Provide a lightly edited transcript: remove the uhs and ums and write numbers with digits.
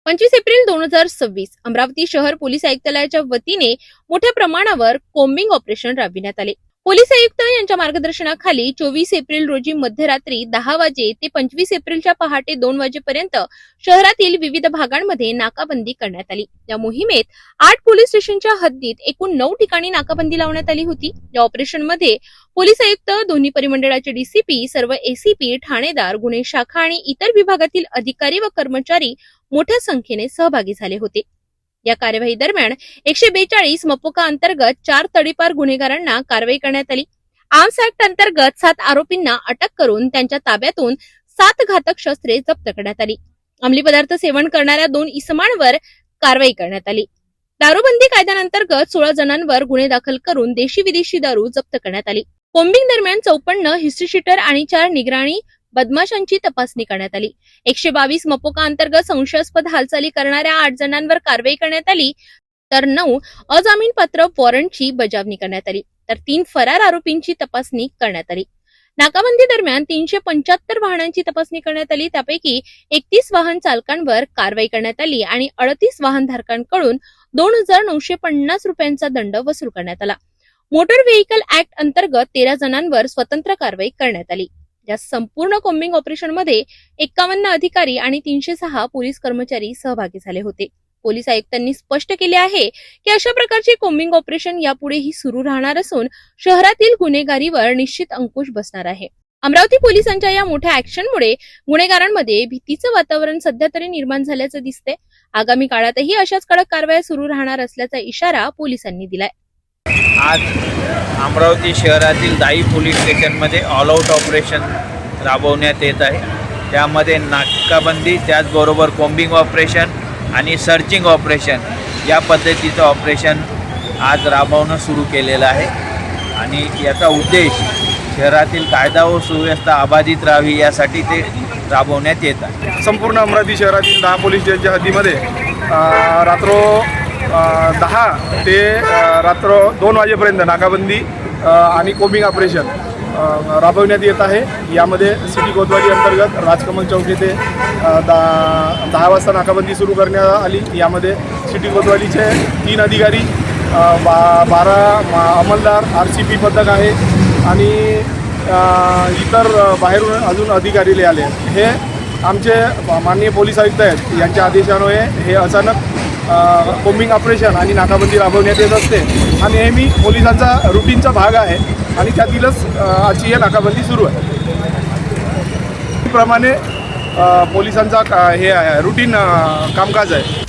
25 April 2026 Amravati शहर police आयुक्तालयाच्या वतीने मोठ्या प्रमाणावर कोम्बिंग ऑपरेशन राबविण्यात आले। पोलीस आयुक्त यांच्या मार्गदर्शनाखाली 24 एप्रिल रोजी मध्यरात्री 10 वाजे ते 25 एप्रिलच्या पहाटे 2 वाजेपर्यंत शहरातील विविध भागांमध्ये नाकाबंदी करण्यात आली। या मोहिमेत 8 पोलीस स्टेशनच्या हद्दीत एकूण 9 ठिकाणी नाकाबंदी लावण्यात आली होती। या ऑपरेशनमध्ये पोलीस आयुक्त, दोन्ही परिमंडळाचे डीसीपी, सर्व एसीपी, ठाणेदार, गुन्हे शाखा आणि इतर विभागातील अधिकारी व कर्मचारी मोठ्या संख्येने सहभागी झाले होते। या कार्यवाही दरम्यान 142 मपोका अंतर्गत 4 तडीपार गुन्हेगारांना कारवाई करण्यात आली। आर्म्स ऍक्ट अंतर्गत 7 आरोपींना अटक करून त्यांच्या ताब्यातून 7 घातक शस्त्रे जप्त करण्यात आली। अंमली पदार्थ सेवन करणाऱ्या 2 इसमांवर कारवाई करण्यात आली। दारूबंदी कायद्याअंतर्गत 16 जणांवर गुन्हे दाखल करून देशी विदेशी दारू जप्त करण्यात आली। कोम्बिंग दरम्यान 54 हिस्ट्री शीटर आणि 4 निगराणी बदमाशांची तपासणी करण्यात आली। 122 मपोका अंतर्गत संशयास्पद हालचाली करणाऱ्या 8 जणांवर कारवाई करण्यात आली, तर 9 अजामीनपात्र वॉरंटची बजावणी करण्यात आली, तर 3 फरार आरोपींची तपासणी करण्यात आली। नाकाबंदी दरम्यान 375 वाहनांची तपासणी करण्यात आली, त्यापैकी 31 वाहन चालकांवर कारवाई करण्यात आली आणि 38 वाहनधारकांकडून 2950 रुपयांचा दंड वसूल करण्यात आला। मोटर व्हेइकल ऍक्ट अंतर्गत 13 जणांवर स्वतंत्र कारवाई करण्यात आली। या संपूर्ण कोम्बिंग ऑपरेशनमध्ये 51 अधिकारी आणि 306 पोलीस कर्मचारी सहभागी झाले होते। पोलीस आयुक्तांनी स्पष्ट केले आहे की अशा प्रकारचे कोम्बिंग ऑपरेशन यापुढेही सुरू राहणार असून शहरातील गुन्हेगारीवर निश्चित अंकुश बसणार आहे। अमरावती पोलिसांच्या या मोठ्या ऍक्शनमुळे गुन्हेगारांमध्ये भीतीचं वातावरण सध्या तरी निर्माण झाल्याचं दिसते। आगामी काळातही अशाच कडक कारवाया सुरू राहणार असल्याचा इशारा पोलिसांनी दिलाय। आज अमरावती शहरातील 10 पोलीस स्टेशनमध्ये ऑल आउट ऑपरेशन राबवण्यात येत आहे। त्यामध्ये नाकाबंदी, त्याचबरोबर कोम्बिंग ऑपरेशन आणि सर्चिंग ऑपरेशन या पद्धतीचं ऑपरेशन आज राबवणं सुरू केलेलं आहे आणि याचा उद्देश शहरातील कायदा व सुव्यवस्था अबाधित राहावी यासाठी ते राबवण्यात येत आहे। संपूर्ण अमरावती शहरातील 10 पोलीस स्टेशनच्या हद्दीमध्ये रात्र 10 ते रात्र 2 वाजेपर्यंत नाकाबंदी आणि कोम्बिंग ऑपरेशन राबवण्यात येत आहे। यामध्ये सिटी कोतवाली अंतर्गत राजकमल चौक येथे 10 वाजता नाकाबंदी सुरू करण्यात आली। यामध्ये सिटी कोतवालीचे 3 अधिकारी, 12 अंमलदार, RCP पथक आहे आणि इतर बाहेरून अजून अधिकारी आले। हे आमचे माननीय पोलीस आयुक्त आहेत, यांच्या आदेशान्वये हे अचानक कोम्बिंग ऑपरेशन आणि नाकाबंदी राबवण्यात येत असते आणि नेहमी पोलिसांचा रुटीनचा भाग आहे आणि त्यातीलच आजची ही नाकाबंदी सुरू आहे। प्रमाणे पोलिसांचा हे रुटीन कामकाज आहे।